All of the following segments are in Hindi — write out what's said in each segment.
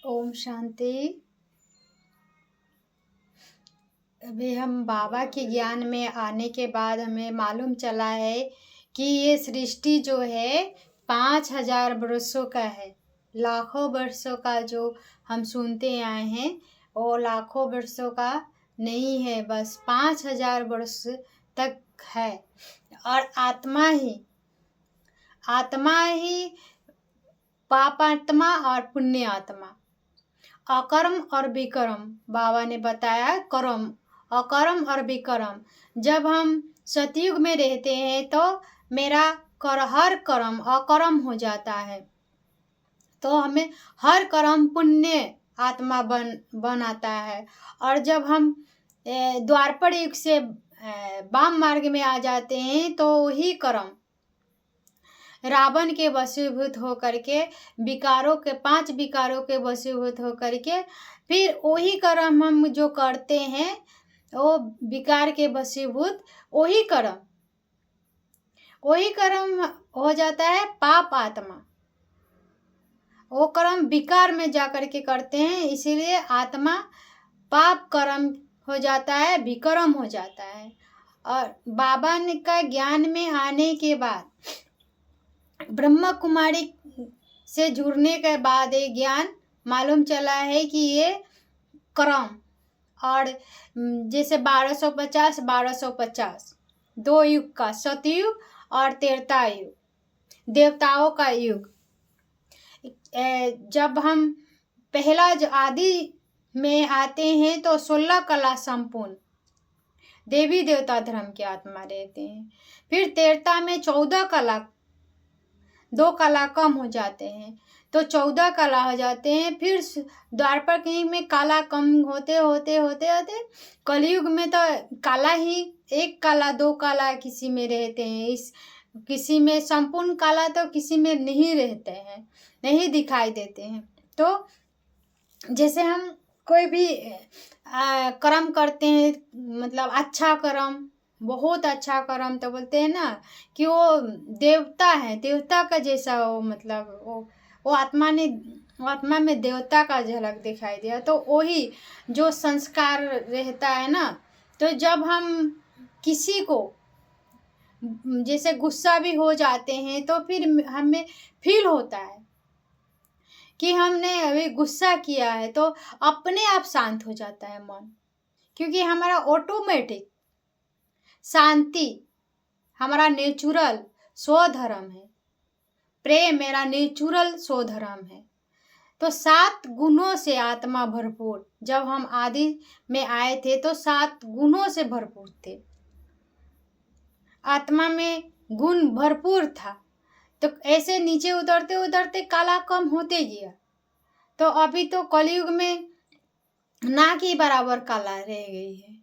ओम शांति। अभी हम बाबा के ज्ञान में आने के बाद हमें मालूम चला है कि ये सृष्टि जो है 5,000 वर्षों का है। लाखों वर्षों का जो हम सुनते आए हैं वो लाखों वर्षों का नहीं है, बस 5,000 वर्ष तक है। और आत्मा ही पापात्मा और पुण्य आत्मा, अकर्म और विकर्म। बाबा ने बताया कर्म, अकर्म और विकर्म। जब हम सतयुग में रहते हैं तो मेरा हर कर्म अकर्म हो जाता है, तो हमें हर कर्म पुण्य आत्मा बन आता है। और जब हम द्वापर युग से वाम मार्ग में आ जाते हैं तो वही कर्म रावण के वशीभूत होकर के विकारों के 5 विकारों के वशीभूत होकर के फिर वही कर्म हम जो करते हैं वो विकार के वशीभूत वही कर्म हो जाता है पाप आत्मा। वो कर्म विकार में जाकर के करते हैं, इसीलिए आत्मा पाप कर्म हो जाता है, विकर्म हो जाता है। और बाबा ने का ज्ञान में आने के बाद ब्रह्मा कुमारी से जुड़ने के बाद ये ज्ञान मालूम चला है कि ये कर्म और जैसे 1250 दो युग का, सतयुग और त्रेता युग, देवताओं का युग। जब हम पहला जो आदि में आते हैं तो 16 कला संपूर्ण देवी देवता धर्म के आत्मा रहते हैं। फिर त्रेता में 14 कला, 2 कला कम हो जाते हैं तो 14 कला हो जाते हैं। फिर द्वापर युग में काला कम होते होते होते होते कलयुग में तो काला ही 1 काला 2 काला किसी में रहते हैं, इस किसी में संपूर्ण काला तो किसी में नहीं रहते हैं, नहीं दिखाई देते हैं। तो जैसे हम कोई भी कर्म करते हैं, मतलब अच्छा कर्म, बहुत अच्छा कर्म, तो बोलते हैं ना कि वो देवता है, देवता का जैसा वो, मतलब वो आत्मा में देवता का झलक दिखाई दिया। तो वही जो संस्कार रहता है ना, तो जब हम किसी को जैसे गुस्सा भी हो जाते हैं तो फिर हमें फील होता है कि हमने अभी गुस्सा किया है, तो अपने आप शांत हो जाता है मन, क्योंकि हमारा ऑटोमेटिक शांति हमारा नेचुरल स्वधर्म है। प्रेम मेरा नेचुरल स्वधर्म है। तो 7 गुणों से आत्मा भरपूर, जब हम आदि में आए थे तो 7 गुणों से भरपूर थे, आत्मा में गुण भरपूर था। तो ऐसे नीचे उतरते उतरते काला कम होते गया, तो अभी तो कलयुग में ना के बराबर काला रह गई है।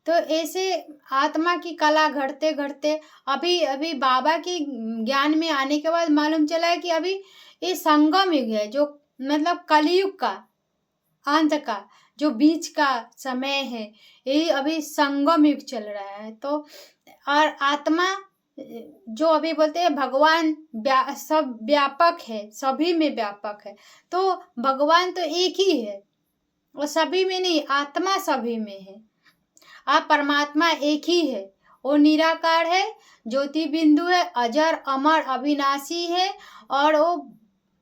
तो ऐसे आत्मा की कला घटते घटते अभी बाबा की ज्ञान में आने के बाद मालूम चला है कि अभी ये संगम युग है, जो मतलब कलयुग का अंत का जो बीच का समय है, ये अभी संगम युग चल रहा है। तो और आत्मा जो अभी बोलते हैं भगवान सब व्यापक है, सभी में व्यापक है। तो भगवान तो एक ही है, वो सभी में नहीं, आत्मा सभी में है। आप परमात्मा एक ही है, वो निराकार है, ज्योति बिंदु है, अजर अमर अविनाशी है। और वो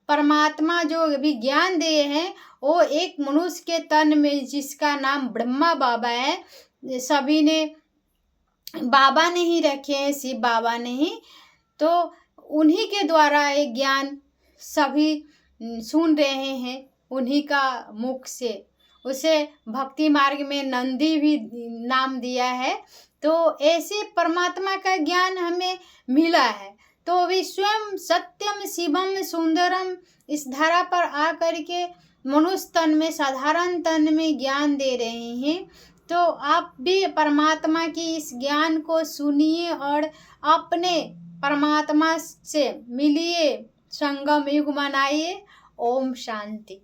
परमात्मा जो अभी ज्ञान दिए हैं वो एक मनुष्य के तन में, जिसका नाम ब्रह्मा बाबा है, सभी ने बाबा ने ही रखे हैं, शिव बाबा ने ही, तो उन्हीं के द्वारा एक ज्ञान सभी सुन रहे हैं, उन्हीं का मुख से। उसे भक्ति मार्ग में नंदी भी नाम दिया है। तो ऐसे परमात्मा का ज्ञान हमें मिला है। तो वे स्वयं सत्यम शिवम सुंदरम इस धारा पर आकर के मनुष्य तन में, साधारण तन में ज्ञान दे रहे हैं। तो आप भी परमात्मा की इस ज्ञान को सुनिए और अपने परमात्मा से मिलिए, संगम युग मनाइए। ओम शांति।